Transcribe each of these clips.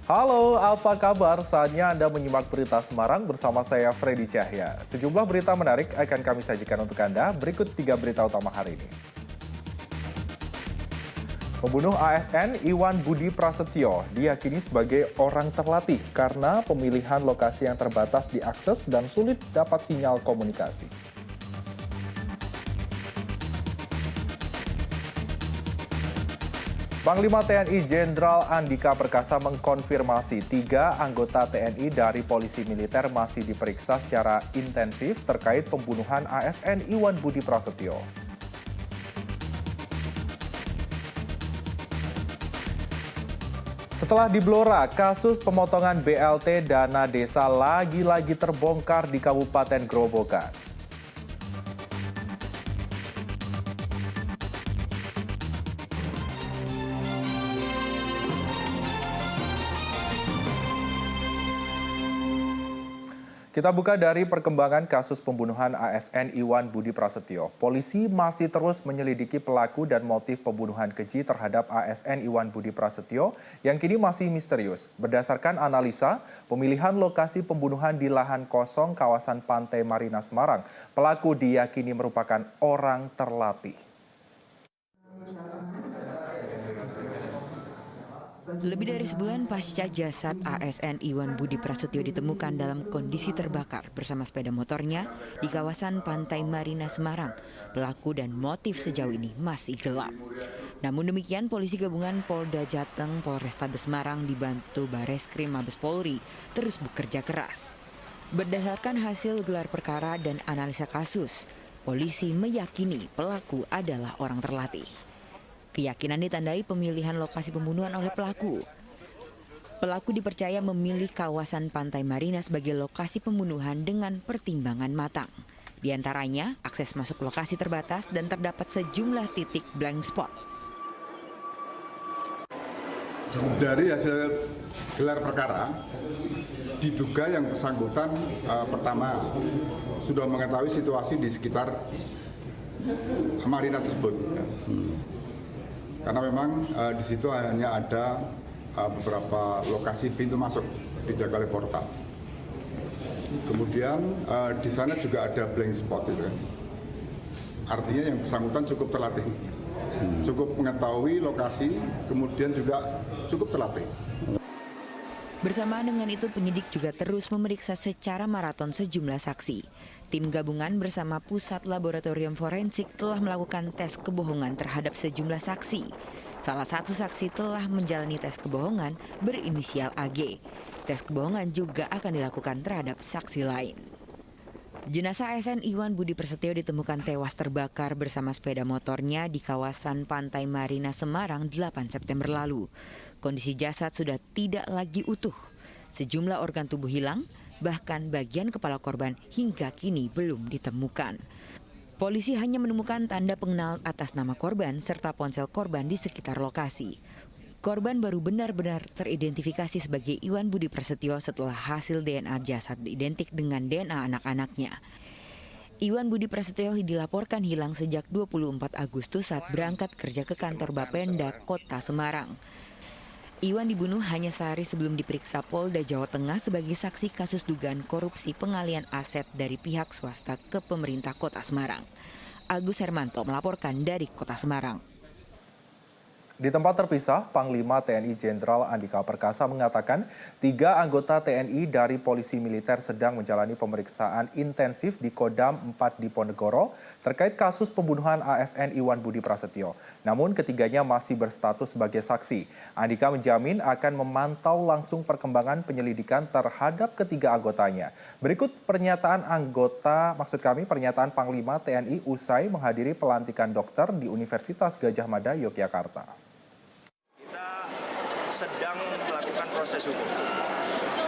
Halo, apa kabar? Saatnya Anda menyimak berita Semarang bersama saya Freddy Cahya. Sejumlah berita menarik akan kami sajikan untuk Anda. Berikut 3 berita utama hari ini. Pembunuh ASN Iwan Budi Prasetyo diyakini sebagai orang terlatih karena pemilihan lokasi yang terbatas diakses dan sulit dapat sinyal komunikasi. Panglima TNI Jenderal Andika Perkasa mengkonfirmasi 3 anggota TNI dari Polisi Militer masih diperiksa secara intensif terkait pembunuhan ASN Iwan Budi Prasetyo. Setelah di Blora, kasus pemotongan BLT dana desa lagi-lagi terbongkar di Kabupaten Grobogan. Kita buka dari perkembangan kasus pembunuhan ASN Iwan Budi Prasetyo. Polisi masih terus menyelidiki pelaku dan motif pembunuhan keji terhadap ASN Iwan Budi Prasetyo yang kini masih misterius. Berdasarkan analisa, pemilihan lokasi pembunuhan di lahan kosong kawasan Pantai Marina Semarang, pelaku diyakini merupakan orang terlatih. Lebih dari sebulan pasca jasad ASN Iwan Budi Prasetyo ditemukan dalam kondisi terbakar bersama sepeda motornya di kawasan Pantai Marina Semarang, pelaku dan motif sejauh ini masih gelap. Namun demikian, polisi gabungan Polda Jateng, Polrestabes Semarang dibantu Bareskrim Mabes Polri terus bekerja keras. Berdasarkan hasil gelar perkara dan analisa kasus, polisi meyakini pelaku adalah orang terlatih. Keyakinan ditandai pemilihan lokasi pembunuhan oleh pelaku. Pelaku dipercaya memilih kawasan Pantai Marina sebagai lokasi pembunuhan dengan pertimbangan matang. Di antaranya, akses masuk lokasi terbatas dan terdapat sejumlah titik blank spot. Dari hasil gelar perkara, diduga yang bersangkutan pertama sudah mengetahui situasi di sekitar marina tersebut. Karena memang di situ hanya ada beberapa lokasi pintu masuk dijaga oleh portal. Kemudian di sana juga ada blank spot gitu kan. Artinya yang bersangkutan cukup terlatih, cukup mengetahui lokasi, kemudian juga cukup terlatih. Bersamaan dengan itu, penyidik juga terus memeriksa secara maraton sejumlah saksi. Tim gabungan bersama Pusat Laboratorium Forensik telah melakukan tes kebohongan terhadap sejumlah saksi. Salah satu saksi telah menjalani tes kebohongan berinisial AG. Tes kebohongan juga akan dilakukan terhadap saksi lain. Jenazah ASN Iwan Budi Prasetyo ditemukan tewas terbakar bersama sepeda motornya di kawasan Pantai Marina Semarang 8 September lalu. Kondisi jasad sudah tidak lagi utuh. Sejumlah organ tubuh hilang, bahkan bagian kepala korban hingga kini belum ditemukan. Polisi hanya menemukan tanda pengenal atas nama korban serta ponsel korban di sekitar lokasi. Korban baru benar-benar teridentifikasi sebagai Iwan Budi Prasetyo setelah hasil DNA jasad identik dengan DNA anak-anaknya. Iwan Budi Prasetyo dilaporkan hilang sejak 24 Agustus saat berangkat kerja ke kantor Bapenda Kota Semarang. Iwan dibunuh hanya sehari sebelum diperiksa Polda Jawa Tengah sebagai saksi kasus dugaan korupsi pengalian aset dari pihak swasta ke pemerintah Kota Semarang. Agus Hermanto melaporkan dari Kota Semarang. Di tempat terpisah, Panglima TNI Jenderal Andika Perkasa mengatakan 3 anggota TNI dari Polisi Militer sedang menjalani pemeriksaan intensif di Kodam 4 Diponegoro terkait kasus pembunuhan ASN Iwan Budi Prasetyo. Namun ketiganya masih berstatus sebagai saksi. Andika menjamin akan memantau langsung perkembangan penyelidikan terhadap ketiga anggotanya. Berikut pernyataan pernyataan Panglima TNI usai menghadiri pelantikan dokter di Universitas Gadjah Mada, Yogyakarta. Sedang melakukan proses hukum.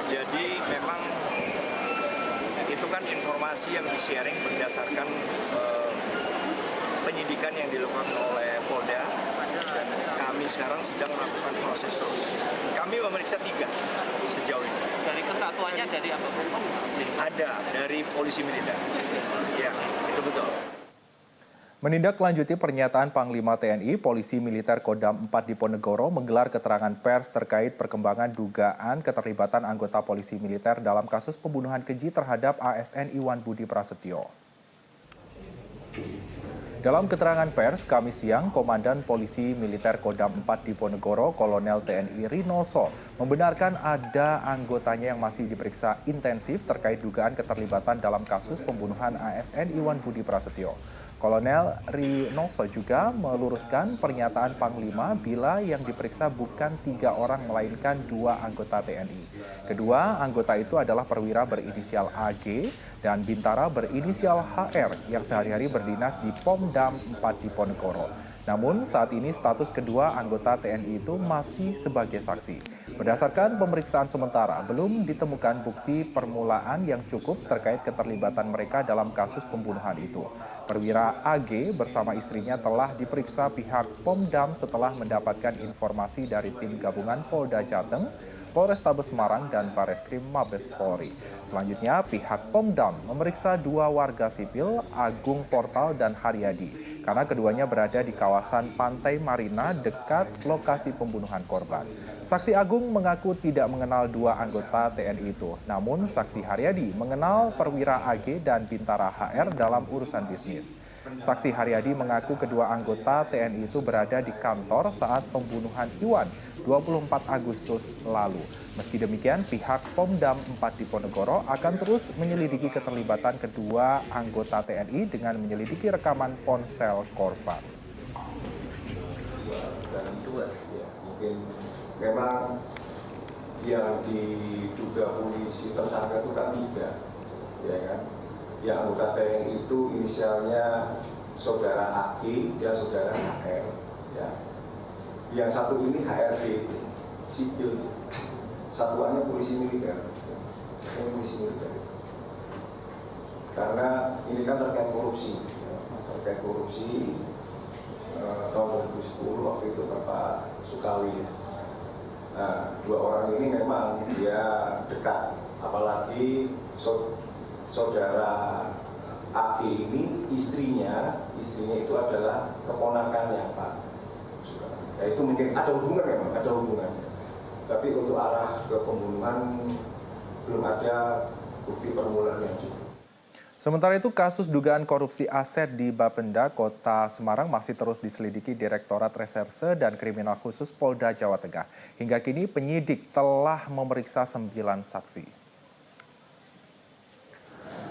Jadi memang itu kan informasi yang di-sharing berdasarkan penyidikan yang dilakukan oleh Polda dan kami sekarang sedang melakukan proses terus. Kami memeriksa 3 sejauh ini. Dari kesatuannya dari apa? Ada dari Polisi Militer. Ya, itu betul. Menindaklanjuti pernyataan Panglima TNI, Polisi Militer Kodam 4 Diponegoro menggelar keterangan pers terkait perkembangan dugaan keterlibatan anggota polisi militer dalam kasus pembunuhan keji terhadap ASN Iwan Budi Prasetyo. Dalam keterangan pers, Kamis siang, Komandan Polisi Militer Kodam 4 Diponegoro, Kolonel TNI Rinoso, membenarkan ada anggotanya yang masih diperiksa intensif terkait dugaan keterlibatan dalam kasus pembunuhan ASN Iwan Budi Prasetyo. Kolonel Rinoso juga meluruskan pernyataan Panglima bila yang diperiksa bukan 3 orang melainkan 2 anggota TNI. Kedua anggota itu adalah perwira berinisial AG dan bintara berinisial HR yang sehari-hari berdinas di Pomdam 4 Diponegoro. Namun saat ini status kedua anggota TNI itu masih sebagai saksi. Berdasarkan pemeriksaan sementara, belum ditemukan bukti permulaan yang cukup terkait keterlibatan mereka dalam kasus pembunuhan itu. Perwira AG bersama istrinya telah diperiksa pihak Pomdam setelah mendapatkan informasi dari tim gabungan Polda Jateng, Polrestabes Semarang, dan Bareskrim Mabes Polri. Selanjutnya, pihak Pomdam memeriksa 2 warga sipil, Agung Portal dan Haryadi, karena keduanya berada di kawasan Pantai Marina dekat lokasi pembunuhan korban. Saksi Agung mengaku tidak mengenal 2 anggota TNI itu, namun saksi Haryadi mengenal perwira AG dan bintara HR dalam urusan bisnis. Saksi Haryadi mengaku kedua anggota TNI itu berada di kantor saat pembunuhan Iwan 24 Agustus lalu. Meski demikian, pihak Pomdam 4 Diponegoro akan terus menyelidiki keterlibatan kedua anggota TNI dengan menyelidiki rekaman ponsel korban. Dan 2, ya, mungkin memang yang diduga polisi tersangka itu kan 3, ya kan? Yang anggota TNI itu inisialnya saudara AG dan saudara HR, ya. Yang satu ini HRD itu sipil, satuannya polisi militer, polisi militer. Karena ini kan terkait korupsi, tahun 2010 waktu itu Bapak Sukawi. Nah, 2 orang ini memang dia dekat, apalagi saudara AG ini istrinya itu adalah keponakannya Pak. Nah, itu mungkin ada hubungan, memang ada hubungannya. Tapi untuk arah ke pembunuhan belum ada bukti permulaan yang cukup. Sementara itu, kasus dugaan korupsi aset di Bapenda Kota Semarang masih terus diselidiki Direktorat Reserse dan Kriminal Khusus Polda Jawa Tengah. Hingga kini penyidik telah memeriksa 9 saksi.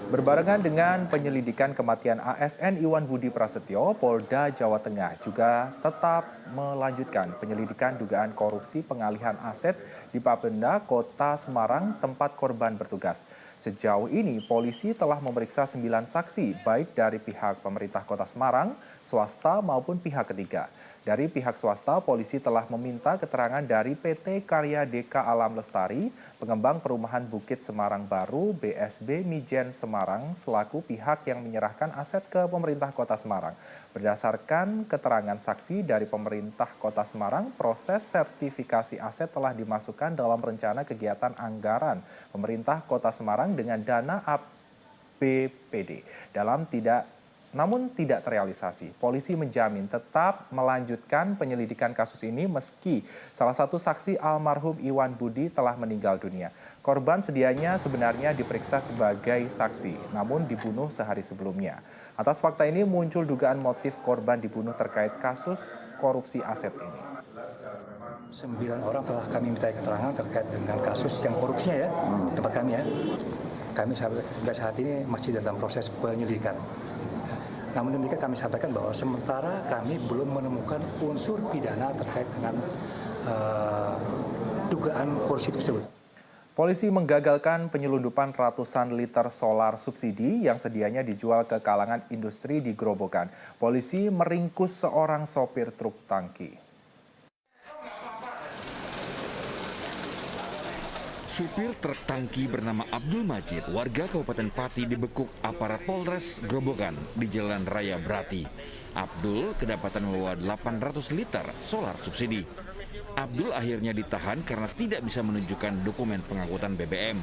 Berbarengan dengan penyelidikan kematian ASN Iwan Budi Prasetyo, Polda Jawa Tengah juga tetap melanjutkan penyelidikan dugaan korupsi pengalihan aset di Bapenda Kota Semarang tempat korban bertugas. Sejauh ini, polisi telah memeriksa 9 saksi, baik dari pihak pemerintah Kota Semarang, swasta maupun pihak ketiga. Dari pihak swasta, polisi telah meminta keterangan dari PT Karya Deka Alam Lestari, pengembang perumahan Bukit Semarang Baru, BSB Mijen Semarang, selaku pihak yang menyerahkan aset ke pemerintah Kota Semarang. Berdasarkan keterangan saksi dari pemerintah Kota Semarang, proses sertifikasi aset telah dimasukkan dalam rencana kegiatan anggaran pemerintah Kota Semarang dengan dana APBD. Namun tidak terrealisasi. Polisi menjamin tetap melanjutkan penyelidikan kasus ini meski salah satu saksi almarhum Iwan Budi telah meninggal dunia. Korban sedianya sebenarnya diperiksa sebagai saksi, namun dibunuh sehari sebelumnya. Atas fakta ini muncul dugaan motif korban dibunuh terkait kasus korupsi aset ini. 9 orang telah kami minta keterangan terkait dengan kasus yang korupsinya ya, tempat kami ya. Kami sampai saat ini masih dalam proses penyelidikan. Namun demikian kami sampaikan bahwa sementara kami belum menemukan unsur pidana terkait dengan dugaan korupsi tersebut. Polisi menggagalkan penyelundupan ratusan liter solar subsidi yang sedianya dijual ke kalangan industri di Grobogan. Polisi meringkus seorang sopir truk tangki. Supir truk tangki bernama Abdul Majid, warga Kabupaten Pati, dibekuk aparat Polres Grobogan di Jalan Raya Brati. Abdul kedapatan membawa 800 liter solar subsidi. Abdul akhirnya ditahan karena tidak bisa menunjukkan dokumen pengangkutan BBM.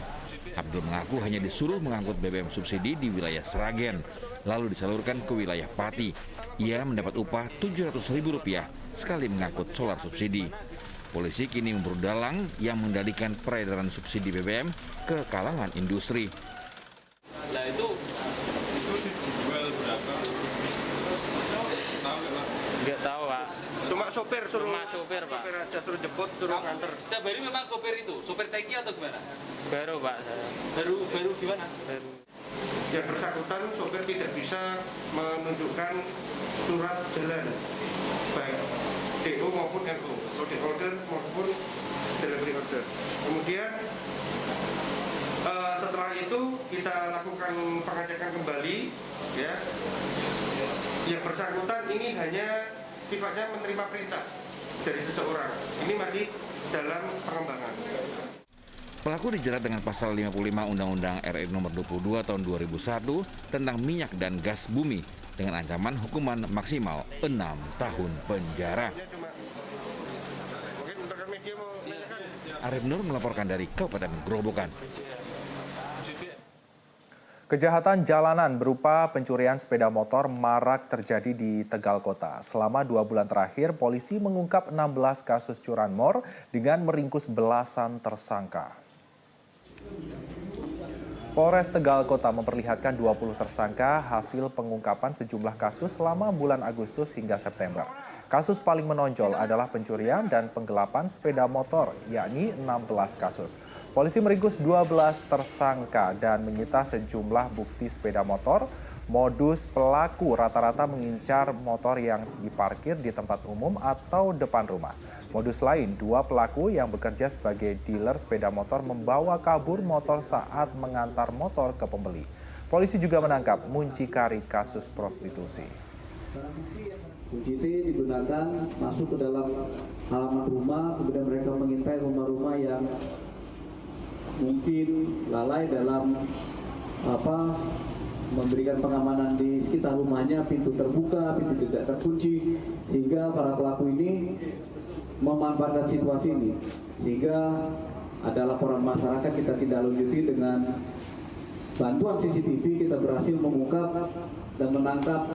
Abdul mengaku hanya disuruh mengangkut BBM subsidi di wilayah Sragen, lalu disalurkan ke wilayah Pati. Ia mendapat upah Rp700.000 sekali mengangkut solar subsidi. Polisi kini memburu dalang yang mengendalikan peredaran subsidi BBM ke kalangan industri. Nah itu dijual berapa? Nggak tahu, Pak. Cuma sopir suruh. Cuma sopir, Pak. Sopir aja suruh jemput, suruh nganter. Setiap hari memang sopir itu, sopir tangki atau gimana? Baru, Pak. Baru gimana? Yang bersangkutan sopir tidak bisa menunjukkan surat jalan, baik DO maupun NO, loading order maupun delivery order. Kemudian setelah itu kita lakukan pengecekan kembali, ya. Yang bersangkutan ini hanya sifatnya menerima perintah dari seseorang. Ini masih dalam pengembangan. Pelaku dijerat dengan pasal 55 Undang-Undang RI Nomor 22 Tahun 2001 tentang minyak dan gas bumi dengan ancaman hukuman maksimal 6 tahun penjara. Arif Nur melaporkan dari Kabupaten Grobogan. Kejahatan jalanan berupa pencurian sepeda motor marak terjadi di Tegal Kota. Selama 2 bulan terakhir, polisi mengungkap 16 kasus curanmor dengan meringkus belasan tersangka. Polres Tegal Kota memperlihatkan 20 tersangka hasil pengungkapan sejumlah kasus selama bulan Agustus hingga September. Kasus paling menonjol adalah pencurian dan penggelapan sepeda motor, yakni 16 kasus. Polisi meringkus 12 tersangka dan menyita sejumlah bukti sepeda motor. Modus pelaku rata-rata mengincar motor yang diparkir di tempat umum atau depan rumah. Modus lain, 2 pelaku yang bekerja sebagai dealer sepeda motor membawa kabur motor saat mengantar motor ke pembeli. Polisi juga menangkap muncikari kasus prostitusi. UJT digunakan masuk ke dalam halaman rumah, kemudian mereka mengintai rumah-rumah yang mungkin lalai dalam memberikan pengamanan di sekitar rumahnya, pintu terbuka, pintu tidak terkunci, sehingga para pelaku ini memanfaatkan situasi ini. Sehingga ada laporan masyarakat, kita tidak lanjuti dengan bantuan CCTV, kita berhasil mengungkap dan menangkap